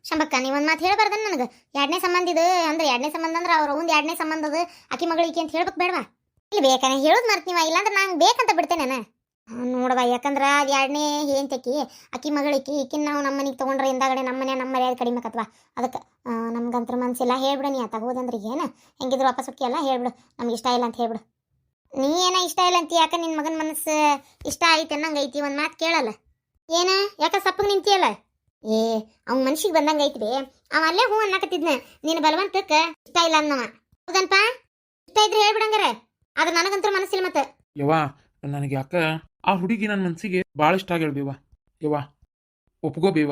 ಶಂಬಕ್ಕ ನೀವೊಂದು ಮಾತು ಹೇಳ್ಬಾರ್ದನ್ ನನಗೆ. ಎರಡನೇ ಸಂಬಂಧ ಇದು ಅಂದ್ರೆ ಎರಡನೇ ಸಂಬಂಧ ಅಂದ್ರೆ ಅವ್ರ ಒಂದು ಎರಡನೇ ಸಂಬಂಧ ಅದು ಅಕ್ಕಿ ಮಗಳಿಗೆ ಅಂತ ಹೇಳ್ಬೇಕು ಬೇಡವಾ? ಇಲ್ಲಿ ಬೇಕಾನೆ ಹೇಳೋದು ಮರ್ತೀವ, ಇಲ್ಲಾಂದ್ರೆ ನಾನು ಬೇಕಂತ ಬಿಡ್ತೇನೆ ನಾನು. ನೋಡವ, ಯಾಕಂದ್ರೆ ಅದು ಎರಡನೇ ಏಂತಕಿ ಅಕ್ಕಿ ಮಗಳಿಕಿ ಈಕಿನ ನಾವು ನಮ್ಮ ಮನೆಗೆ ತೊಗೊಂಡ್ರೆ ಹಿಂದಾಗಡೆ ನಮ್ಮ ಮನೆ ನಮ್ಮ ಮರ್ಯಾದೆ ಕಡಿಮೆ ಆಕತ್ವಾ. ಅದಕ್ಕೆ ನಮ್ಗಂತ್ರ ಮನಸ್ಸಿಲ್ಲ, ಹೇಳ್ಬಿಡು. ನೀ ತಗೋದಂದ್ರೆ ಏನು ಹೆಂಗಿದ್ರು ವಾಪಸ್ ಹೊಕ್ಕಿ ಅಲ್ಲ, ಹೇಳ್ಬಿಡು ನಮ್ಗೆ ಇಷ್ಟ ಇಲ್ಲ ಅಂತ ಹೇಳ್ಬಿಡು. ನೀ ಏನ ಇಷ್ಟ ಇಲ್ಲ ಅಂತ ಯಾಕೆ ನಿನ್ನ ಮಗನ ಮನಸ್ಸು ಇಷ್ಟ ಐತೆ ಅನ್ನಂಗೆ ಐತಿ, ಒಂದು ಮಾತು ಕೇಳಲ್ಲ ಏನ? ಯಾಕೆ ಸಪ್ಪಗೆ ನಿಂತಿಯಲ್ಲ? ಏ ಅವ್ನ ಮನ್ಸಿಗೆ ಬಂದಂಗೆ ಐತಿ ಬೇ, ಅವ ಅಲ್ಲೇ ಹೂ ಅನ್ನಕತ್ತಿದ್ನ, ನೀನು ಬಲವಂತಕ್ಕೆ ಇಷ್ಟ ಇಲ್ಲ ಅನ್ನವ. ಹೌದನ್ಪ? ಇಷ್ಟ ಇದ್ರೆ ಹೇಳ್ಬಿಡಂಗಾರೆ, ಅದು ನನಗಂತೂ ಮನಸ್ಸಿಲ್ಲ. ಮತ್ತೆ ಯವ್ವ ನನಗೆ ಯಾಕ ಆ ಹುಡುಗಿ ನನ್ನ ಮನ್ಸಿಗೆ ಭಾಳ ಇಷ್ಟ ಆಗ್ಯಾಳ ಬೇವ. ಯವ್ವ ಒಪ್ಕೋ ಬೇವ.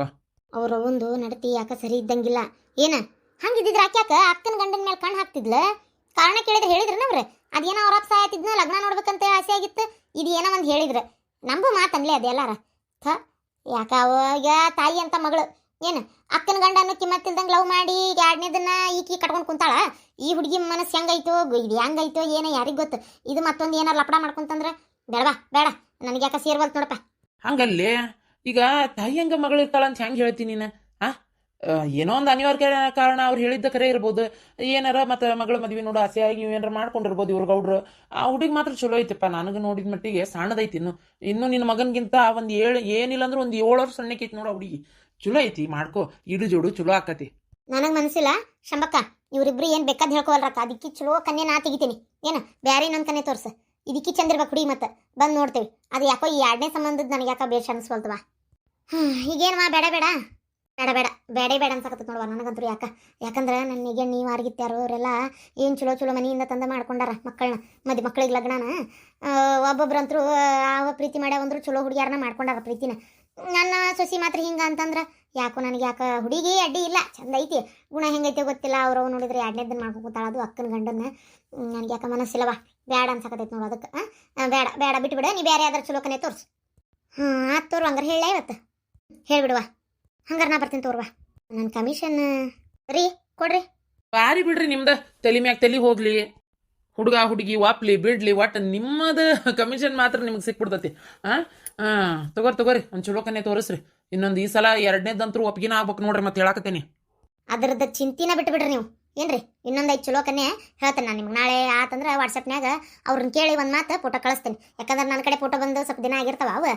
ಅವ್ರ ಒಂದು ನಡತಿ ಯಾಕೆ ಸರಿ ಇದ್ದಂಗಿಲ್ಲ. ಏನ ಹಂಗಿದ್ದಿದ್ರೆ ಯಾಕೆ ಅಕ್ಕನ ಗಂಡನ ಮೇಲೆ ಕಣ್ಣು ಹಾಕ್ತಿದ್ಲ? ಕಾರಣ ಕೇಳಿದ್ರೆ ಹೇಳಿದ್ರನವ್ರೆ ಅದೇನೋ ಅವ್ರ ಅಪ್ಪ ಸಾಯತಿದ್ನ, ಲಗ್ನ ನೋಡ್ಬೇಕಂತ ಆಸೆ ಆಗಿತ್ತು, ಇದು ಏನೋ ಒಂದು ಹೇಳಿದ್ರೆ ನಂಬು ಮಾತನ್ಲೇ ಅದೆಲ್ಲಾರ. ಯಾಕ ಅವಾಗ ತಾಯಿ ಅಂತ ಮಗಳು ಏನು ಅಕ್ಕನ ಗಂಡನ್ನು ಕಿಮ್ಮತ್ತಿಲ್ದಂಗೆ ಲವ್ ಮಾಡಿ ಎರಡನೇದನ್ನ ಈಕಿ ಕಟ್ಕೊಂಡು ಕುಂತಾಳ. ಈ ಹುಡುಗಿ ಮನಸ್ಸು ಹೆಂಗೈತೋ ಇದು ಹೆಂಗೈತೋ ಏನೋ ಯಾರಿಗೆ ಗೊತ್ತು. ಇದು ಮತ್ತೊಂದು ಏನಾರು ಲಪಡ ಮಾಡ್ಕೊಂತಂದ್ರೆ ಬೇಡವಾ ಬೇಡ, ನನಗೆ ಯಾಕೆ ಸೇರ್ವಲ್ತು ನೋಡಪ್ಪ. ಹಂಗಲ್ಲೇ ಈಗ ತಾಯಿ ಹಂಗ ಮಗಳು ಇರ್ತಾಳ ಅಂತ ಹೆಂಗೆ ಹೇಳ್ತೀನಿ ನೀನು? ಏನೋ ಒಂದು ಅನಿವಾರ್ಯ ಕಾರಣ ಅವ್ರು ಹೇಳಿದ್ದ ಕರೆ ಇರ್ಬೋದು, ಏನಾರ ಮತ್ತೆ ಮಗಳ ಮದ್ವೆ ನೋಡು ಆಸೆ ಆಗಿ ಏನಾರ ಮಾಡ್ಕೊಂಡಿರ್ಬೋದು ಇವ್ರ ಗೌಡ್ರು. ಆ ಹುಡುಗಿ ಮಾತ್ರ ಚಲೋ ಐತಪ್ಪ, ನನಗೆ ನೋಡಿದ ಮಟ್ಟಿಗೆ ಸಣ್ಣದೈತಿ. ಇನ್ನು ನಿನ್ನ ಮಗನ್ಗಿಂತ ಒಂದು ಏನಿಲ್ಲ ಅಂದ್ರೆ ಒಂದು 7 ವರ್ಷ ಸಣ್ಣಕೈತಿ ನೋಡು ಹುಡುಗಿ. ಚಲೋ ಐತಿ, ಮಾಡ್ಕೋ, ಇಡು ಜೋಡು ಚಲೋ ಆಕತಿ. ನನಗೆ ಮನಸ್ಸಿಲ್ಲ ಶಂಬಕ್ಕ, ಇವರಿಬ್ರು ಏನು ಬೇಕಾದ್ ಹೇಳ್ಕೊವಲ್ರಕ್ಕ. ಅದಕ್ಕೆ ಚಲೋ ಕನ್ಯೆ ನಾ ತೆಗಿತೀನಿ. ಏನು ಬೇರೆ ಇನ್ನೊಂದು ಕನ್ಯೆ ತೋರ್ಸ, ಇದಕ್ಕೆ ಚಂದಿರ್ಬೇಕು ಹುಡುಗಿ. ಮತ್ತೆ ಬಂದು ನೋಡ್ತೇವೆ. ಅದು ಯಾಕೋ ಈ ಎರಡನೇ ಸಂಬಂಧದ ನನಗೆ ಯಾಕೆ ಬೇಷ ಅನಿಸ್ಕೊಳ್ತವ. ಈಗೇನಮ್ಮ ಬೇಡ ಬೇಡ ಬೇಡ ಬೇಡ ಬೇಡ ಬೇಡ ಅನ್ಸಕತ್ತ ನೋಡುವ ನನಗಂತೂ. ಯಾಕಂದ್ರೆ ನನಗೆ ನೀವು ಆರ್ಗಿತ್ಯಾರೋ ಅವರೆಲ್ಲ ಏನು ಚಲೋ ಚಲೋ ಮನೆಯಿಂದ ತಂದು ಮಾಡ್ಕೊಂಡಾರ ಮಕ್ಕಳನ್ನ, ಮಕ್ಳಿಗೆ ಲಗ್ನನ. ಒಬ್ಬೊಬ್ರಂತರೂ ಪ್ರೀತಿ ಮಾಡ್ಯಾವಂದ್ರು ಚಲೋ ಹುಡುಗಿಯಾರನ್ನ ಮಾಡ್ಕೊಂಡಾರ ಪ್ರೀತಿನ. ನನ್ನ ಸೊಸಿ ಮಾತ್ರ ಹಿಂಗೆ ಅಂತಂದ್ರೆ ಯಾಕೋ ನನಗೆ ಹುಡುಗಿ ಅಡ್ಡಿ ಇಲ್ಲ, ಚಂದ ಐತಿ, ಗುಣ ಹೆಂಗೈತೆ ಗೊತ್ತಿಲ್ಲ. ಅವ್ರವ್ ನೋಡಿದ್ರೆ ಎರಡನೇದನ್ನ ಮಾಡ್ಕೊತಾಳ, ಅದು ಅಕ್ಕನ ಗಂಡನ್ನ. ನನಗೆ ಯಾಕೆ ಮನಸ್ಸಿಲ್ಲವ, ಬೇಡ ಅನ್ಸಕತ್ತೈತೆ ನೋಡು. ಅದಕ್ಕೆ ಬೇಡ ಬೇಡ ಬಿಟ್ಬಿಡ, ನೀ ಬೇರೆ ಯಾವ್ದಾರು ಚಲೋ ಕನೆ ತೋರ್ಸು. ಆತ್ ತೋರು, ಹಂಗಾರೆ ಹೇಳ ಇವತ್ತು ಹೇಳ್ಬಿಡುವ. ಹಂಗಾರೆ ನಾ ಬರ್ತೀನಿ ತೋರ್ವಾ. ನನ್ನ ಕಮಿಷನ್ ರೀ ಕೊಡ್ರಿ. ಬಾರಿ ಬಿಡ್ರಿ, ನಿಮ್ದ ತಲೆ ಮ್ಯಾಗ ತಲೆ ಹೋಗ್ಲಿ, ಹುಡುಗ ಹುಡುಗಿ ವಾಪ್ಲಿ ಬಿಡ್ಲಿ, ಒಟ್ಟು ನಿಮ್ಮದ ಕಮಿಷನ್ ಮಾತ್ರ ನಿಮ್ಗೆ ಸಿಕ್ಬಿಡ್ತತಿ. ತಗೋರಿ ಒಂದು ಚಲೋ ಕನ್ಯೆ ತೋರಿಸ್ರಿ. ಇನ್ನೊಂದು ಈ ಸಲ ಎರಡನೇದಂತರೂ ಒಪ್ಪಿಗೆನ ಆಗ್ಬೇಕು ನೋಡ್ರಿ, ಮತ್ತೆ ಹೇಳಾಕತ್ತೇನಿ. ಅದ್ರದ್ದು ಚಿಂತಿನ ಬಿಟ್ಬಿಡ್ರಿ ನೀವು. ಏನ್ರಿ ಇನ್ನೊಂದು 5 ಚಲೋ ಕನ್ಯೆ ಹೇಳ್ತೇನೆ ನಾನು ನಿಮ್ಗೆ. ನಾಳೆ ಆತಂದ್ರೆ ವಾಟ್ಸಪ್ನಾಗ ಅವ್ರನ್ನ ಕೇಳಿ ಒಂದು ಮಾತು ಫೋಟೋ ಕಳಿಸ್ತೇನೆ. ಯಾಕಂದ್ರೆ ನನ್ನ ಕಡೆ ಫೋಟೋ ಬಂದು ಸ್ವಲ್ಪ ದಿನ ಆಗಿರ್ತಾವ, ಅವು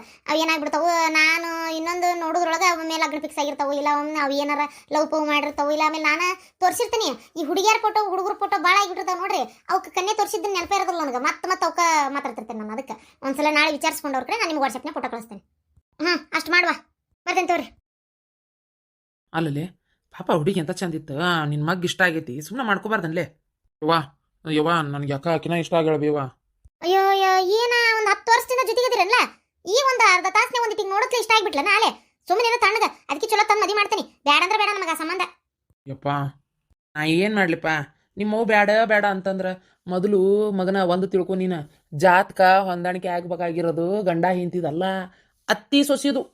ಏನಾಗ್ಬಿಡ್ತಾವು, ನಾನು ಇನ್ನೊಂದು ನೋಡೋದ್ರೊಳಗೆ ಅವ ಮೇಲೆ ಲಗ್ನ ಫಿಕ್ಸ್ ಆಗಿರ್ತಾವೆ, ಇಲ್ಲ ಒಮ್ಮೆ ಅವು ಏನಾರ ಲವ್ ಪವ್ ಮಾಡಿರ್ತಾವೆ, ಇಲ್ಲ ಆಮೇಲೆ ನಾನು ತೋರಿಸಿರ್ತೀನಿ. ಈ ಹುಡುಗಿಯರ ಫೋಟೋ ಹುಡುಗರ ಫೋಟೋ ಭಾಳ ಆಗಿಬಿಟ್ಟಿರ್ತಾವೆ ನೋಡ್ರಿ, ಅವಕ್ಕೆ ಕನ್ಯೆ ತೋರಿಸಿದ್ದನ್ನು ನೆನಪೇ ಇರೋದಿಲ್ಲ ನನಗೆ. ಮತ್ತೆ ಅವಕ್ಕೆ ಮಾತಾಡ್ತಿರ್ತೇನೆ ನಾನು. ಅದಕ್ಕೆ ಒಂದ್ಸಲ ನಾಳೆ ವಿಚಾರಿಸ್ಕೊಂಡವ್ರ ಕಡೆ ನಾನು ನಿಮ್ಗೆ ವಾಟ್ಸಪ್ನಾಗ ಫೋಟೋ ಕಳಿಸ್ತೇನೆ. ಅಷ್ಟು ಮಾಡುವ, ಬರ್ತೇನೆ ತೋರಿ. ಅಲ್ಲಲ್ಲಿ ಪಾಪ ಹುಡುಗಿ ಎಂತ ಚಂದ ಇತ್ತು, ನಿನ್ನ ಮಗ್ ಇಷ್ಟ ಆಗೈತಿ, ಸುಮ್ಮನೆ ಮಾಡ್ಕೋಬಾರ್ದನ್ಲೇ. ಯವ್ವ ನನ್ಗೆ ಯಾಕ ಆಕಿನ ಇಷ್ಟ ಆಗ್ಯಾಳ ಬೇವಾ. ಅಯ್ಯೋ ಏನ ಒಂದು 10 ವರ್ಷದಿಂದ ಜೊತೆಗಿದಿರಲ್ಲ, ಈ ಒಂದು ಅರ್ಧ ತಾಸನೆ ಒಂದು ಇಟ್ಟಿಗೆ ನೋಡೋಕೆ ಇಷ್ಟ ಆಗಿಬಿಟ್ಲ ನಾಳೆ. ಸುಮ್ಮನೆ ತಣ್ಣಗ ಅದಕ್ಕೆ ಚಲೋ ತಂದು ಮದಿ ಮಾಡ್ತೀನಿ. ಬೇಡ ಅಂದ್ರೆ ಬೇಡ ನಮಗ ಸಂಬಂಧ. ಯಪ್ಪ ನಾ ಏನು ಮಾಡ್ಲಿಪ್ಪ, ನಿಮ್ಮವು ಬೇಡ ಬೇಡ ಅಂತಂದ್ರೆ ಮೊದಲು ಮಗನ ಒಂದು ತಿಳ್ಕೊ ನೀನು, ಜಾತಕ ಹೊಂದಾಣಿಕೆ ಆಗ್ಬೇಕಾಗಿರೋದು ಗಂಡ ಹಿಂತಿದಲ್ಲ, ಅತ್ತಿ ಸೊಸಿದು.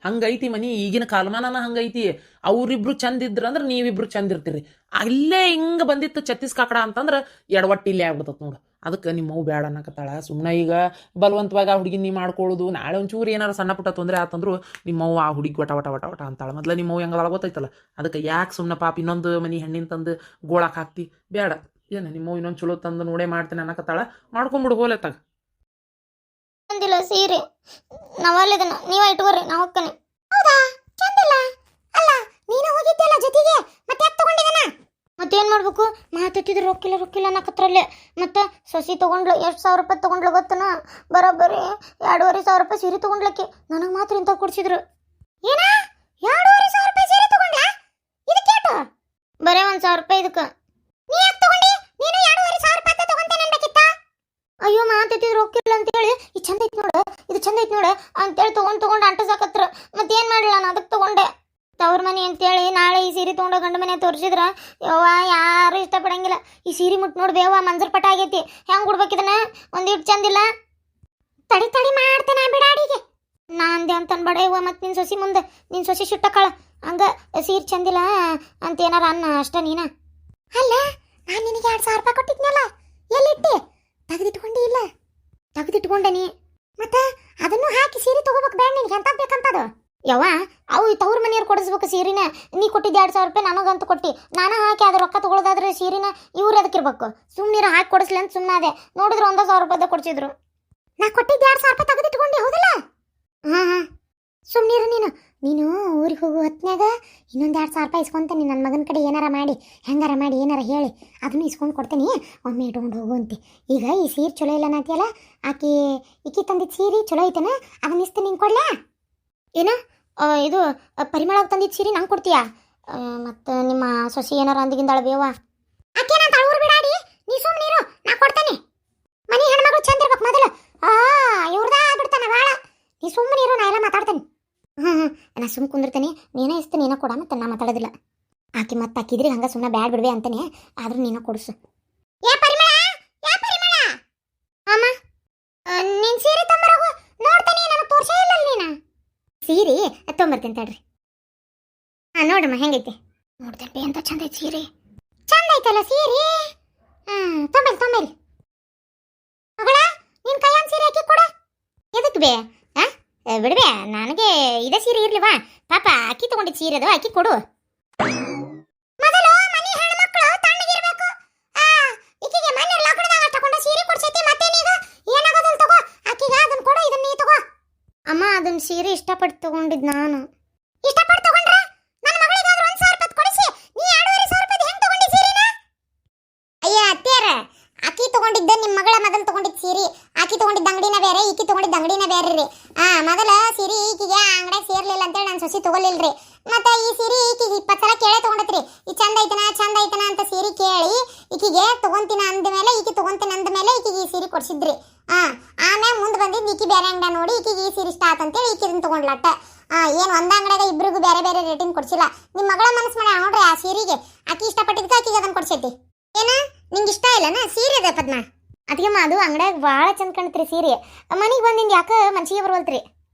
ಹಂಗೈತಿ ಮನಿ, ಈಗಿನ ಕಾಲಮಾನನ ಹಂಗೈತಿ. ಅವ್ರಿಬ್ರು ಚಂದ ಇದ್ರಂದ್ರೆ ನೀವಿಬ್ರು ಚಂದ ಇರ್ತೀರಿ. ಅಲ್ಲೇ ಹಿಂಗೆ ಬಂದಿತ್ತು ಛತ್ತೀಸ್ ಕಾಕಡ ಅಂತಂದ್ರೆ ಎಡವಟ್ಟು ಇಲ್ಲೇ ಆಗ್ಬಿಡ್ತತ್ ನೋಡು. ಅದಕ್ಕೆ ನಿಮ್ಮವು ಬೇಡ ಅನ್ನಕತ್ತಾಳ. ಸುಮ್ಮನೆ ಈಗ ಬಲವಂತವಾಗಿ ಆ ಹುಡುಗಿ ನೀ ಮಾಡ್ಕೊಳ್ಳೋದು, ನಾಳೆ ಒಂಚೂರು ಏನಾರು ಸಣ್ಣ ಪುಟ್ಟ ತೊಂದರೆ ಆತಂದ್ರು ನಿಮ್ಮವು ಆ ಹುಡುಗಿ ವಟ ವಟ ವಟ ವಟ ಅಂತಾಳೆ. ಮೊದಲು ನಿಮ್ಮವು ಹೆಂಗದ ಗೊತ್ತೈತಲ್ಲ. ಅದಕ್ಕೆ ಯಾಕೆ ಸುಮ್ಮನೆ ಪಾಪ ಇನ್ನೊಂದು ಮನೆ ಹೆಣ್ಣಿನ ತಂದು ಗೋಳಕ್ಕೆ ಹಾಕ್ತಿ? ಬೇಡ. ಏನು ನಿಮ್ಮವು ಇನ್ನೊಂದು ಚಲೋ ತಂದು ನೋಡೇ ಮಾಡ್ತೇನೆ ಅನ್ನಕತ್ತಾಳ, ಮಾಡ್ಕೊಂಬಿಡು ಹೋಲೆತ್ತಾಗ. ಚಂದಿಲ್ಲ ಸೀರೆ, ನಾವಲ್ಲಿದನ್ನ ನೀವೇ ಇಟ್ಕೋರಿ, ನಾ ಹೋಗ್ತಾನೆ. ಹೌದಾ ಚಂದಿಲ್ಲ ಅಲ್ಲ, ನೀನು ಹೋಗಿದ್ದೆಲ್ಲ ಜೊತೆಗೆ, ಮತ್ತೆ ಯಾಕೆ ತಗೊಂಡಿದ್ದಾನ? ಮತ್ತೇನು ಮಾಡ್ಬೇಕು, ಮಾತಾಡ್ತಿದ್ರೆ ರೊಕ್ಕಿಲ್ಲ ಅನ್ನಕತ್ರಲ್ಲೇ. ಮತ್ತೆ ಸೊಸಿ ತಗೊಂಡ್ಲು, ಎಷ್ಟು 1000 ರೂಪಾಯಿ ತಗೊಂಡ್ಲು ಗೊತ್ತನ? ಬರೋಬ್ಬರಿ 2500 ರೂಪಾಯಿ ಸೀರೆ ತಗೊಂಡ್ಲಕ್ಕೆ. ನನಗೆ ಮಾತ್ರ ಇಂಥ ಕೊಡ್ಸಿದ್ರು. ಏನ 2500 ರೂಪಾಯಿ ಸೀರೆ ತಗೊಂಡ್ಲಾ? ಇದಕ್ಕೇಟು? ಬರೇ 1000 ರೂಪಾಯಿ ಇದಕ್ಕೆ. ನೀ ಯಾಕೆ ತಗೊಂಡಿ? ನೀನು 2500 ರೂಪಾಯಿ ತಗೊಂತೇನೆ ಅನ್ಬೇಕಿತ್ತ? ಅಯ್ಯೋ ಮಾತಾಡ್ತಿದ್ರು ರೊಕ್ಕಿಲ್ಲ ಅಂತೇಳಿ, ಇದು ಚಂದ ಐತಿ ನೋಡು, ಇದು ಚಂದ ಐತಿ ನೋಡು ಅಂತೇಳಿ ತಗೊಂಡು ಅಂಟಿಸಾಕತ್ರ. ಮತ್ತೇನು ಮಾಡಲಿಲ್ಲ, ನಾನು ಅದಕ್ಕೆ ತಗೊಂಡೆ. ತವ್ರ ಮನೆ ಅಂತೇಳಿ ನಾಳೆ ಈ ಸೀರೆ ತೊಗೊಂಡು ಗಂಡ ಮನೆ ತೋರಿಸಿದ್ರ ಯವ್ವ ಯಾರು ಇಷ್ಟಪಡಂಗಿಲ್ಲ. ಈ ಸೀರೆ ಮುಟ್ಟು ನೋಡಿ ಬೇವ ಮಂಜರ್ ಪಟ ಆಗೈತಿ. ಹೆಂಗೆ ಉಡ್ಬೇಕಿದನ? ಒಂದಿಟ್ಟು ಚಂದಿಲ್ಲ. ತಡಿ ಮಾಡ್ತೇನೆ ಬಿಡಾಡಿಗೆ ನಾಂದೆ ಅಂತ ಅನ್ಬೇಡ ಯವ್ವ. ಮತ್ತೆ ನಿನ್ನ ಸೊಸಿ ಮುಂದೆ ನಿನ್ನ ಸೊಸಿ ಸುಟ್ಟಕ್ಕಳ ಹಂಗೆ ಸೀರೆ ಚಂದಿಲ್ಲ ಅಂತ ಏನಾರ ಅನ್ನ ಅಷ್ಟ ನೀನ. ಅಲ್ಲ ನಾನು ನಿನಗೆ 2000 ರೂಪಾಯಿ ಕೊಟ್ಟಿದ್ನಲ್ಲ, ಎಲ್ಲಿಟ್ಟಿ? ತೆಗೆದಿಟ್ಕೊಂಡಿ ಇಲ್ಲ? ತೆಗೆದಿಟ್ಕೊಂಡೆ ನೀ. ಮತ್ತೆ ಅದನ್ನು ಹಾಕಿ ಸೀರೆ ತಗೋಬೇಕು ಬೇಡ ನಿನಗೆ, ಎಂತ ಬೇಕಂತದು? ಯವ್ವ ಅವು ತವ್ರ ಮನೆಯವ್ರು ಕೊಡಿಸ್ಬೇಕು ಸೀರಿನ. ನೀ ಕೊಟ್ಟಿದ್ದು 2,000 ರೂಪಾಯಿ ನನಗಂತ ಕೊಟ್ಟು ನಾನು ಹಾಕಿ ಅದು ರೊಕ್ಕ ತಗೊಳ್ಳೋದಾದ್ರೆ ಸೀರಿನ ಇವ್ರು ಅದಕ್ಕಿರ್ಬೇಕು. ಸುಮ್ಮನಿರು ಹಾಕಿ ಕೊಡಿಸ್ಲಿ ಅಂತ ಸುಮ್ಮನಾದೆ. ನೋಡಿದ್ರೆ 1,000 ರೂಪಾಯಿ ಕೊಡ್ಸಿದ್ರು. ನಾ ಕೊಟ್ಟಿದ್ದು 2,000 ರೂಪಾಯಿ ತೆಗೆದಿಟ್ಕೊಂಡೆ ಹೌದಲ್ಲ? ಹಾಂ ಸುಮ್ಮನಿರು ನೀನು. ನೀನು ಊರಿಗೆ ಹೋಗು ಹೊತ್ನಾಗ ಇನ್ನೊಂದು 2,000 ರೂಪಾಯಿ ಇಸ್ಕೊಂತ ನನ್ನ ಮಗನ ಕಡೆ ಏನಾರ ಮಾಡಿ ಹೆಂಗಾರ ಮಾಡಿ ಏನಾರ ಹೇಳಿ ಅದನ್ನು ಇಸ್ಕೊಂಡು ಕೊಡ್ತೀನಿ. ಒಮ್ಮೆ ಇಟ್ಕೊಂಡು ಹೋಗು ಅಂತೆ. ಈಗ ಈ ಸೀರೆ ಚಲೋ ಇಲ್ಲ ನಾತಿಯಲ್ಲ, ಈಕಿ ತಂದಿದ್ದು ಸೀರೆ ಚಲೋ ಐತನ, ಅದನ್ನ ಇಸ್ತು ನಿಂಗೆ ಕೊಡ್ಲಾ ಏನು? ಇದು ಪರಿಮಳಕ್ಕೆ ತಂದಿದ್ದು ಸೀರೆ ನಂಗೆ ಕೊಡ್ತೀಯಾ? ಮತ್ತು ನಿಮ್ಮ ಸೊಸಿ ಏನಾರ ಅಂದಿಗಿಂದಾಳ ಬೇವ ಆಕೆ ನಾನು ತಳೂರು ಬಿಡಾಡಿ. ನೀ ಸುಮ್ಮನಿರು, ನಾ ಕೊಡ್ತೇನೆ. ಮನೆ ಹೆಣ್ಮಗಳು ಚಂದ ಇರ್ಬೇಕು ಮೊದಲು. ಇವ್ರದಾ ಬಿಡ್ತಾನೆ ಭಾಳ. ನೀ ಸುಮ್ಮನಿರು, ನಾ ಎಲ್ಲ ಮಾತಾಡ್ತೇನೆ. ನಾ ಸುಮ್ಮ ಕುಂದಿರ್ತೇನೆ. ನೀನೇ ಇಸ್ತು ನೀನ ಕೊಡ, ಮತ್ತೆ ನಾ ಮಾತಾಡೋದಿಲ್ಲ. ಆಕೆ ಮತ್ತೆ ಹಾಕಿದ್ರಿ ಹಂಗೆ ಸುಮ್ಮನೆ ಬ್ಯಾಡ್ ಬಿಡ್ವೆ ಅಂತಾನೆ. ಆದ್ರೂ ನೀನ ಕೊಡಿಸು. ಯಾ ಪರಿಮಳ, ಯಾ ಪರಿಮಳ. ಅಮ್ಮ ನೀನು ಸೀರೆ ತೊಂಬರೋಗು. ನೋಡ್ತಾನೆ ನನಗೆ ತೋರ್ಸೇ ಇಲ್ಲ ನೀನು ಸೀರೆ. ತೊಂಬರ್ತೇನೆ ತಡ್ರಿ. ನೋಡಮ್ಮ ಹೆಂಗೈತೆ. ನೋಡ್ತೇನೆ ಅಂತ ಚಂದ ಐತೆ ಸೀರೆ. ಚಂದ ಐತಲ್ಲ ಸೀರೆ. ತೊಂಬಲ್ ಮಗಳ, ನಿನ್ ಕೈಯನ್ ಸೀರೆ ಹಾಕಿ ಕೊಡ. ಎದಕ್ಕೆ ಬೇ? ಬಿಡ್ಬೇ, ನನಗೆ ಇದೇ ಸೀರೆ ಇರ್ಲಿವಾ? ಪಾಪ ಅಕ್ಕಿ ತಗೊಂಡಿದ್ದು ಸೀರೆ ಅದು ಅಕ್ಕಿ ಕೊಡು. ಮೊದಲು ಮನೆ ಹೆಣ್ಮಕ್ಳು ತಣ್ಣಗಿರ್ಬೇಕು. ಈಕಿಗೆ ಮನೆ ಲಾಕ್ಡೌನ್ ತಗೊಂಡ ಸೀರೆ ಕೊಡ್ಸೈತಿ. ಮತ್ತೇನೀಗ ಏನಾಗೋದಲ್ಲ, ತಗೋ ಅಕ್ಕಿಗೆ ಅದನ್ನ ಕೊಡು, ಇದನ್ನ ನೀ ತಗೋ. ಅಮ್ಮ ಅದನ್ನ ಸೀರೆ ಇಷ್ಟಪಟ್ಟು ತಗೊಂಡಿದ್ದು ನಾನು. ಇಷ್ಟಪಟ್ಟು ತಗೊಂಡ್ರ ನನ್ನ ಮಗಳಿಗಾದ್ರೂ 1,000 ರೂಪಾಯಿ ಕೊಡಿಸಿ ನೀ 2,500 ರೂಪಾಯಿ ಹೆಂಗ್ ತಗೊಂಡಿ ಸೀರೆನ? ಅಯ್ಯ ಅತ್ತೆಯರ, ಆಕಿ ತಗೊಂಡಿದ್ದ ನಿಮ್ಮ ಮಗಳ ಮೊದಲು ತಗೊಂಡಿದ್ದ ಸೀರೆ. ಆಕಿ ತಗೊಂಡಿದ್ದ ಅಂಗಡಿನ ಬೇರೆ, ಈಕಿ ತಗೊಂಡಿದ್ದ ಅಂಗಡಿನ ಬೇರೆ ರೀ. ಮೊದಲ ಸೀರೆ ಈಕಿಗೆ ಅಂಗಡಿಯಾಗ ಸೇರ್ಲಿಲ್ಲ ಅಂತೇಳಿ ನಾನು ಸೊಸಿ ತಗೊಲಿಲ್ರಿ. ಮತ್ತೆ ಈ ಸೀರೆ ಈಕಿಗೆ 20 ಸಲ ಕೇಳೇ ತಗೊಂಡತ್ರಿ. ಈ ಚಂದ ಐತನ ಅಂತ ಸೀರೆ ಕೇಳಿ ಈಕಿಗೆ ತಗೊಂತಿನ ಅಂದ್ಮೇಲೆ, ಈಕಿ ತಗೊಂತಿನ ಅಂದ್ಮೇಲೆ ಈಕಿಗೆ ಈ ಸೀರೆ ಕೊಡ್ಸಿದ್ರಿ. ಆಮೇಲೆ ಮುಂದೆ ಬಂದಿದ್ದು ಈಕಿ ಬೇರೆ ಅಂಗಡಿ ನೋಡಿ ಈಕಿಗೆ ಈ ಸೀರೆ ಇಷ್ಟ ಆತಂತೇಳಿ ಈಕಿದನ್ನ ತಗೊಂಡ್ಲಟ್ಟ. ಏನು ಒಂದ ಅಂಗಡಿಯಾಗ ಇಬ್ಬರಿಗೂ ಬೇರೆ ಬೇರೆ ರೇಟಿಂಗ್ ಕೊಡ್ಸಿಲ್ಲ. ನಿಮ್ಮ ಮಗಳ ಮನಸ್ಸು ಮಾಡಿ ನೋಡ್ರಿ ಆ ಸೀರೆಗೆ. ಆಕಿ ಇಷ್ಟಪಟ್ಟಿದ್ದಕ್ಕೆ ಆಕಿಗೆ ಅದನ್ನ ಕೊಡ್ಸೈತಿ. ಏನ ನಿಂಗೆ ಇಷ್ಟ ಇಲ್ಲನ ಸೀರೆ ಅದ ಪದ್ಮ? ಅದಕ್ಕೆಮ್ಮ ಅದು ಅಂಗಡಿಯಾಗ ಭಾಳ ಚಂದ ಕಾಣ್ತ್ರಿ ಸೀರೆ. ಮನೆಗೆ ಬಂದಿಂದ ಯಾಕೆ ಮನ್ಸಿಗೆ ಬರವಲ್ತ್ರಿ.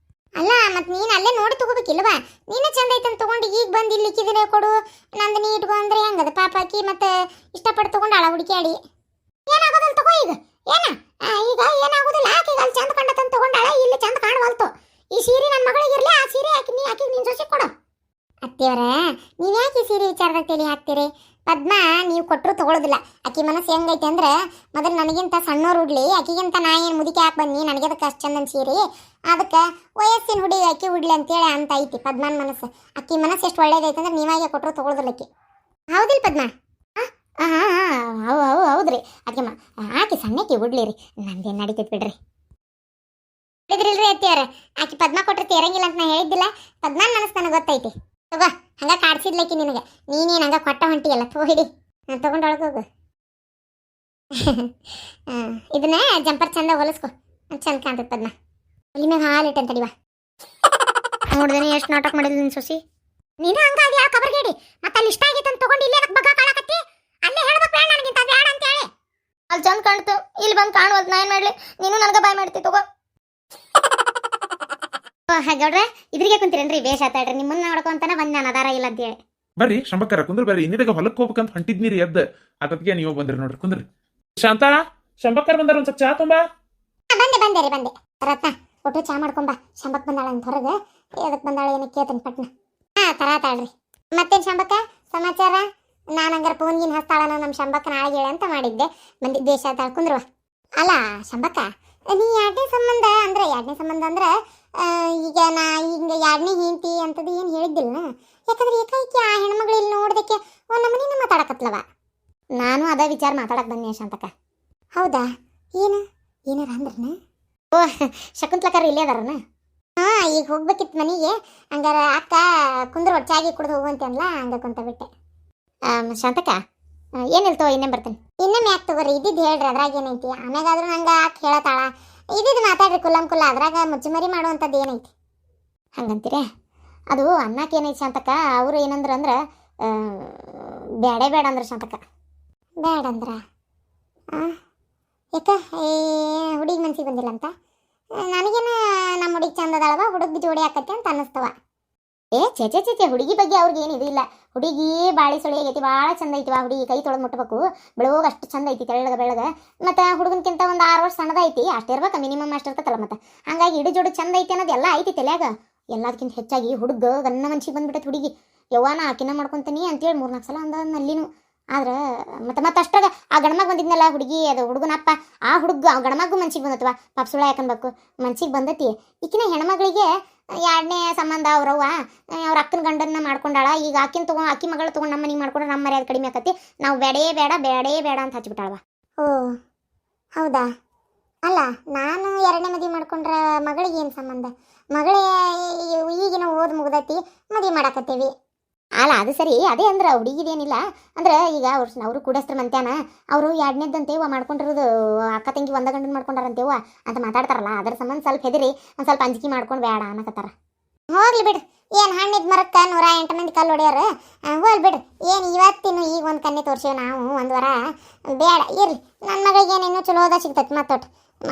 ಅಲ್ಲ ಮತ್ತೆ ನೀನು ಅಲ್ಲೇ ನೋಡಿ ತಗೋಬೇಕಿಲ್ವಾ? ನೀನು ಚಂದ ಐತಂತ ತಗೊಂಡು ಈಗ ಬಂದು ಇಲ್ಲಿ ಇಕ್ಕಿದ್ರೆ ಕೊಡು, ನಂದು ನೀ ಇಟ್ಕೊ ಅಂದ್ರೆ ಹೆಂಗದ? ಪಾಪ ಆಕಿ ಮತ್ತೆ ಇಷ್ಟಪಟ್ಟು ತಗೊಂಡು ಅಳ ಹುಡುಕ್ಯಾಡಿ. ಏನಾಗೋದಲ್ಲ ತಗೋ ಈಗ. ಏನ ಈಗ ಏನಾಗೋದಿಲ್ಲ. ಆಕಿಗೆ ಅಲ್ಲಿ ಚಂದ ಕಂಡತಂತ ತಗೊಂಡಾಳ, ಇಲ್ಲಿ ಚಂದ ಕಾಣವಲ್ತು. ಈ ಸೀರೆ ನನ್ನ ಮಗಳಿಗಿರ್ಲಿ, ಆ ಸೀರೆ ಆಕಿ ನಿನ್ನ ಸೊಸಿ ಕೊಡು. ಅತ್ತಿಯವರ, ನೀವು ಯಾಕೆ ಸೀರೆ ವಿಚಾರದಾಗ ತಲೆ ಹಾಕ್ತೀರಿ? ಪದ್ಮ ನೀವು ಕೊಟ್ಟರು ತಗೊಳ್ಳೋದಿಲ್ಲ. ಆಕಿ ಮನಸ್ಸು ಹೆಂಗೈತೆ ಅಂದ್ರೆ, ಮೊದಲು ನನಗಿಂತ ಸಣ್ಣವ್ರು ಉಡ್ಲಿ, ಆಕಿಗಿಂತ ನಾ ಏನು ಮುದುಕಿ ಹಾಕಿ ಬನ್ನಿ, ನನಗೆ ಅದಕ್ಕೆ ಅಷ್ಟು ಚಂದನ್ ಸೀರೆ, ಅದಕ್ಕೆ ವಯಸ್ಸಿನ ಹುಡುಗಿ ಆಕಿ ಉಡ್ಲಿ ಅಂತೇಳಿ ಅಂತ ಐತಿ ಪದ್ಮನ ಮನಸ್ಸು. ಆಕಿ ಮನಸ್ಸು ಎಷ್ಟು ಒಳ್ಳೇದೈತೆ ಅಂದ್ರೆ ನೀವಾಗೆ ಕೊಟ್ಟರು ತಗೊಳ್ಳೋದಿಲ್ಲ ಆಕಿ. ಹೌದಿಲ್ಲ ಪದ್ಮ? ಹೌದ್ರಿ. ಆಕೆಮ್ಮ ಆಕಿ ಸಣ್ಣಕ್ಕೆ ಉಡ್ಲಿ ರೀ, ನಂದೇನು ನಡೀತೈತೆ ಬಿಡ್ರಿ. ಹೇಳಿದ್ರಿಲ್ರಿ ಅತ್ತಿಯಾರ, ಆಕಿ ಪದ್ಮ ಕೊಟ್ಟರೆ ತೇರಂಗಿಲ್ಲ ಅಂತ ನಾ ಹೇಳಿದ್ದಿಲ್ಲ. ಪದ್ಮನ ಮನಸ್ಸು ನನಗೆ ಗೊತ್ತೈತಿ. ತಗೋ, ಹಂಗ ಕಾಡ್ಸಿದ್ಲಕ್ಕಿ ನಿನಗೆ. ನೀನೇನು ಹಂಗ ಕೊಟ್ಟ ಹೊಂಟಿಯಲ್ಲ, ಹೋಗಿಡಿ. ತಗೊಂಡು ಒಳಗೋಗು. ಇದನ್ನ ಜಂಪರ್ ಚಂದ ಹೊಲಿಸ್ಕೊ, ಚಂದ ಕಾಣ್ತದೆ ಪದ್ಮ. ಅಲ್ಲಿ ಮ್ಯಾಗ ಹಾಲಿಟ್ಟಂತ ತಡಿವಾ. ನೋಡ್ದೇನೆ ಎಷ್ಟು ನಾಟಕ ಮಾಡಿದ್ಲು ನಿನ್ನ ಸೊಸಿ. ನೀನು ಹಂಗಾಗಿ ಆ ಕಬರ್ಗೇಡಿ ಮತ್ತೆ ಅಲ್ಲಿ ಇಷ್ಟ ಆಗೈತೆ ಅಂತ ತಗೊಂಡು ಇಲ್ಲೇ ಅದಕ್ಕೆ ಬಗ್ಗ ಕಾಳಕತ್ತಿ. ಅಲ್ಲೇ ಹೇಳ್ಬೇಕು ಬೇಡ ನನಗಿಂತ ಬೇಡ ಅಂತ ಹೇಳಿ. ಅಲ್ಲಿ ಚಂದ ಕಾಣ್ತು, ಇಲ್ಲಿ ಬಂದು ಕಾಣುವಲ್ತು. ನಾ ಏನು ಮಾಡಲಿ? ನೀನು ನನಗೆ ಬಾಯ್ ಮಾಡ್ತಿ ತಗೋ. ಹಾಗಾದ್ರೆ ಇದ್ರಿಗೆ ಕುಂತೀರೇನ್ರಿ? ಬೇಷ ಆತಾಡ್ರಿ, ನಿಮ್ಮನ್ನ ನೋಡ್ಕೊಂತಾನೆ ಬಂದ್ ನಾನು ಅದಾರ ಇಲ್ಲ ಅಂತೇಳಿ. ಬರ್ರಿ ಶಂಬಕ್ಕರ ಕುಂದ್ರ ಬರ್ರಿ. ಇನ್ನಿದಾಗ ಹೊಲಕ್ಕೆ ಹೋಗ್ಬೇಕಂತ ಹೊಂಟಿದ್ನಿರಿ ಎದ್ದ. ಅದಕ್ಕೆ ನೀವು ಬಂದ್ರಿ ನೋಡ್ರಿ, ಕುಂದ್ರಿ. ಶಾಂತ, ಶಂಬಕ್ಕರ್ ಬಂದಾರ, ಒಂದ್ ಸ್ವಲ್ಪ ಚಾ ತುಂಬಾ. ಬಂದೆ ರತ್ನ, ಒಟ್ಟು ಚಾ ಮಾಡ್ಕೊಂಬ. ಶಂಬಕ್ ಬಂದಾಳ ಅಂತ ಹೊರಗೆ, ಅದಕ್ಕೆ ಬಂದಾಳ ಏನೋ ಕೇತನ್ ಪಟ್ನ. ತರಾತಾಳ್ರಿ. ಮತ್ತೇನ್ ಶಂಬಕ್ಕ ಸಮಾಚಾರ? ನಾನು ಹಂಗಾರ ಫೋನ್ಗಿನ್ ಹಸ್ತಾಳನ ನಮ್ಮ ಶಂಬಕ್ಕ ನಾಳೆಗೆ ಹೇಳ ಅಂತ ಮಾಡಿದ್ದೆ. ಬಂದಿದ್ದೆ ಶಾತಾಳ, ಕುಂದ್ರವ. ಅಲ್ಲ ಶಂಬಕ್ಕ, ನೀ ಎರಡನೇ ಸಂಬಂಧ ಅಂದ್ರೆ ಈಗ ನಾ ಹಿಂಗೆ ಎರಡನೇ ಹಿಂತಿ ಅಂತದ್ದು ಏನು ಹೇಳಿದ್ದಿಲ್ಲ. ಯಾಕಂದ್ರೆ ಏಕಾಏಕಿ ಆ ಹೆಣ್ಮಗಳು ಇಲ್ಲಿ ನೋಡ್ದಕ್ಕೆ ಒಂದು ನಮ್ಮನಿನ ಮಾತಾಡಕತ್ಲವ. ನಾನು ಅದ ವಿಚಾರ ಮಾತಾಡಕ್ ಬಂದೆ ಶಾಂತಕ್ಕ. ಹೌದಾ? ಏನಾರ ಅಂದ್ರನ? ಓ ಶಕುಂತ್ಲಕರ್ ಇಲ್ಲೇ ಅದಾರನ? ಈಗ ಹೋಗ್ಬೇಕಿತ್ತು ಮನೆಗೆ. ಹಂಗಾರ ಅಕ್ಕ ಕುಂದ್ರ ಚಾಗಿ ಕುಡ್ದು ಹೋಗುವಂತೆ ಅನ್ಲ, ಹಂಗ ಕುಂತ ಬಿಟ್ಟೆ. ಶಾಂತಕ್ಕ ಏನಿಲ್ತೋ, ಇನ್ನೇ ಬರ್ತೇನೆ. ಇನ್ನೊಮ್ಮೆ ಯಾಕೆ ತಗೋರಿ, ಇದ್ದಿದ್ದು ಹೇಳ್ರಿ, ಅದ್ರಾಗ ಏನೈತಿ? ಆಮ್ಯಾಗಾದ್ರೂ ನಂಗೆ ಅಕ್ಕ ಹೇಳತಾಳ. ಇದ್ದಿದ್ದು ಮಾತಾಡ್ರಿ ಕುಲ್ಲಂ ಕುಲ್ಲ, ಅದ್ರಾಗ ಮುಚ್ಚುಮರಿ ಮಾಡುವಂಥದ್ದು ಏನೈತಿ? ಹಂಗಂತೀರ? ಅದು ಅನ್ನಕ್ಕೆ ಏನೈತಿ ಶಾಂತಕ್ಕ, ಅವರು ಏನಂದ್ರೆ ಬೇಡ ಅಂದ್ರೆ ಶಾಂತಕ್ಕ. ಬೇಡ ಅಂದ್ರ ಯಾಕ? ಹುಡುಗಿ ಮನ್ಸಿಗೆ ಬಂದಿಲ್ಲ ಅಂತ? ನನಗೇನು ನಮ್ಮ ಹುಡುಗಿ ಚಂದ ಅದಾಳವ, ಹುಡುಗಿ ಜೋಡಿ ಆಕತ್ತೆ ಅಂತ ಅನ್ನಿಸ್ತವ. ಚೇ ಹುಡುಗಿ ಬಗ್ಗೆ ಅವ್ರಿಗೆ ಏನು ಇದು ಇಲ್ಲ. ಹುಡುಗಿ ಬಾಳಿ ಸೊಳಿ ಆಗೈತಿ, ಭಾಳ ಚಂದ ಐತಿವ ಹುಡುಗಿ. ಕೈ ತೊಳೆದು ಮುಟ್ಬೇಕು, ಬೆಳಗೋಗ ಅಷ್ಟು ಚಂದ ಐತಿ, ಬೆಳಗ. ಮತ್ತು ಹುಡುಗನ್ಕಿಂತ ಒಂದು 6 ವರ್ಷ ಸಣ್ಣದ ಐತಿ, ಅಷ್ಟಿರ್ಬೇಕು ಮಿನಿಮಮ್, ಅಷ್ಟಿರ್ತೈತಲ್ಲ. ಮತ್ತು ಹಂಗಾಗಿ ಇಡು ಜೋಡು ಚಂದ ಐತಿ ಅನ್ನೋದು ಎಲ್ಲ ಐತಿ ತಲೆಯಾಗ. ಎಲ್ಲದಕ್ಕಿಂತ ಹೆಚ್ಚಾಗಿ ಹುಡುಗ ಗನ್ನ ಮನ್ಸಿಗೆ ಬಂದ್ಬಿಟ್ಟೈತೆ ಹುಡುಗಿ. ಯವ್ವಾನ ಆಕಿನ ಮಾಡ್ಕೊಂತೀನಿ ಅಂತೇಳಿ 3-4 ಸಲ ಅಂದ ನಲ್ಲಿನು. ಆದ್ರೆ ಮತ್ತೆ ಅಷ್ಟಾಗ ಆ ಗಣಮಗ ಬಂದಿದ್ನಲ್ಲ ಹುಡುಗಿ, ಅದು ಹುಡುಗನಪ್ಪ, ಆ ಹುಡುಗ ಆ ಗಣಮಗೂ ಮನ್ಸಿಗೆ ಬಂದತ್ವ. ಪಾಪ ಸುಳ್ಳ ಯಾಕನ್ಬೇಕು, ಮನ್ಸಿಗೆ ಬಂದತಿ. ಈಕಿನ ಹೆಣ್ಮಗಳಿಗೆ 2ನೇ ಸಂಬಂಧ ಅವ್ರವ್ವ ಅವ್ರ ಅಕ್ಕನ ಗಂಡನ್ನ ಮಾಡ್ಕೊಂಡಾಳ. ಈಗ ಆಕಿ ಮಗಳು ತೊಗೊಂಡು ನಮ್ಮ ಮನೆಗೆ ಮಾಡ್ಕೊಂಡ್ರೆ ನಮ್ಮ ಮರ್ಯಾದೆ ಕಡಿಮೆ ಆಕತಿ. ನಾವು ಬೇಡೇ ಬೇಡ ಅಂತ ಹಚ್ಬಿಟ್ಟಾಳವ. ಓ ಹೌದಾ? ಅಲ್ಲ, ನಾನು 2ನೇ ಮದುವೆ ಮಾಡ್ಕೊಂಡ್ರೆ ಮಗಳಿಗೆ ಏನು ಸಂಬಂಧ? ಮಗಳೇ ಈಗಿನ ಓದ್ ಮುಗ್ದೈತಿ, ಮದುವೆ ಮಾಡಾಕತ್ತೀವಿ. ಅಲ್ಲ ಅದು ಸರಿ, ಅದೇ ಅಂದ್ರೆ ಹುಡುಗಿದೇನಿಲ್ಲ ಅಂದ್ರೆ ಈಗ ಅವರು ಕೂಡಸ್ತ್ರ ಮಂತ್ಯಾನ, ಅವರು 2ನೇದಂತೇವ ಮಾಡ್ಕೊಂಡಿರೋದು, ಅಕ್ಕ ತಂಗಿ ಒಂದ ಗಂಡನ ಮಾಡ್ಕೊಂಡಾರಂತೇವ ಅಂತ ಮಾತಾಡ್ತಾರಲ್ಲ, ಅದ್ರ ಸಂಬಂಧ ಸ್ವಲ್ಪ ಹೆದರಿ ಒಂದು ಸ್ವಲ್ಪ ಅಂಜಿಕೆ ಮಾಡ್ಕೊಂಡು ಬೇಡ ಅನ್ನಕತ್ತಾರ. ಹೋಗ್ಲಿ ಬಿಡ್ರಿ, ಏನು ಹಣ್ಣಿದ್ ಮರಕ್ಕೆ 108 ಮಂದಿ ಕಲ್ಲು ಹೊಡ್ಯಾರ. ಹೋಗ್ಲಿ ಬಿಡ್ರಿ, ಏನು ಇವತ್ತಿನ ಈಗ ಒಂದು ಕನ್ನೆ ತೋರ್ಸೇವೆ ನಾವು, 1 ವಾರ ಬೇಡ ಇರ್ಲಿ. ನನ್ನ ಮಗಳಿಗೆ ಏನೇನು ಚಲೋದ ಸಿಗ್ತೈತಿ, ಮತ್ತೊಟ್ಟು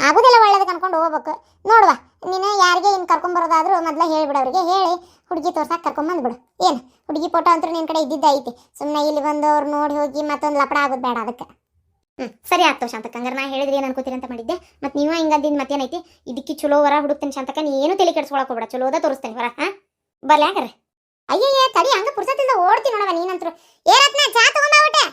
ಆಗುದಿಲ್ಲ ಒಳ್ಳೇದಕ್ಕೆ ಅನ್ಕೊಂಡು ಹೋಗ್ಬೇಕು. ನೋಡುವ, ನೀನು ಯಾರಿಗೆ ಇನ್ನು ಕರ್ಕೊಂಬರೋದಾದ್ರೂ ಮೊದಲೇ ಹೇಳಿಬಿಡೋರಿಗೆ, ಹೇಳಿ ಹುಡುಗಿ ತೋರ್ಸಾಕ ಕರ್ಕೊಂಬಂದ್ಬಿಡು. ಏನು ಹುಡುಗಿ ಫೋಟೋ ಅಂತೂ ನಿನ್ನ ಕಡೆ ಇದ್ದಿದ್ದೈತಿ, ಸುಮ್ಮನೆ ಇಲ್ಲಿ ಬಂದು ಅವ್ರು ನೋಡಿ ಹೋಗಿ ಮತ್ತೊಂದು ಲಪಡ ಆಗೋದು ಬೇಡ ಅದಕ್ಕೆ. ಸರಿ ಆಗ್ತೋ ಶಾಂತಕ್ಕ, ಹಂಗಾರೆ ನಾ ಹೇಳಿದ್ರೆ ಏನು ಅನ್ಕೋತೀರಿ ಅಂತ ಮಾಡಿದ್ದೆ. ಮತ್ತು ನೀವು ಹಿಂಗಂದಿದ್ದು ಮತ್ತೇನೈತಿ, ಇದಕ್ಕೆ ಚಲೋ ವರ ಹುಡುಕ್ತೇನೆ ಶಾಂತಕ್ಕ, ನೀ ಏನು ತಲೆ ಕೆಡ್ಸ್ಕೊಳಕ್ಕೆ ಹೋಗ್ಬೇಡ, ಚಲೋದ ತೋರಿಸ್ತೇನೆ ವರ. ಹಾಂ ಬರ್ಲಿ ಹಂಗಾರೆ. ಅಯ್ಯಯ್ಯ ತಡಿ, ಹಂಗೆ ಪುರ್ಸತ್ತಿಂದ ಓಡ್ತೀನಿ ನೋಡವ ನೀನಂತರು. ಏನತ್ನ ಚಾ ತಗೊಂಬಾವಟ್ಟೆ.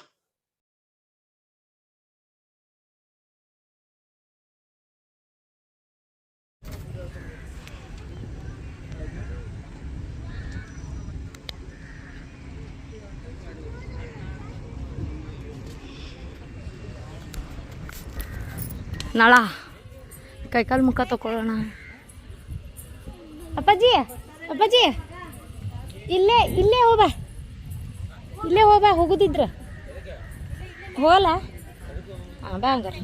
ನಾಳ ಕೈಕಾಲು ಮುಖ ತಗೊಳ್ಳೋಣ. ಅಪ್ಪಾಜಿ ಅಪ್ಪಾಜಿ, ಇಲ್ಲೇ ಹೋಗ್ಬಾ ಹೋಗುದಿದ್ರ ಹೋಗಲ್ಲ. ಹಾಂ ಬಾ ಹಂಗಾರೆ.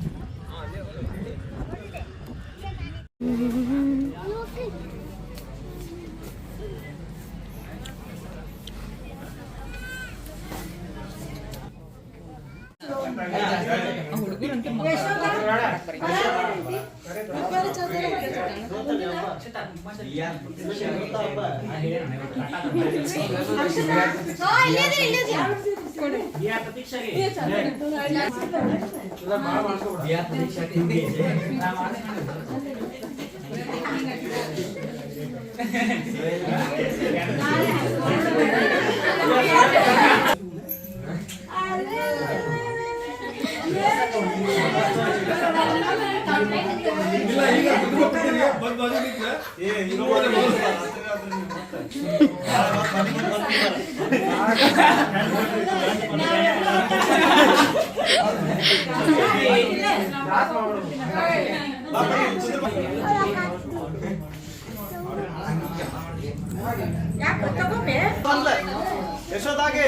ಯಶೋದಾಗೆ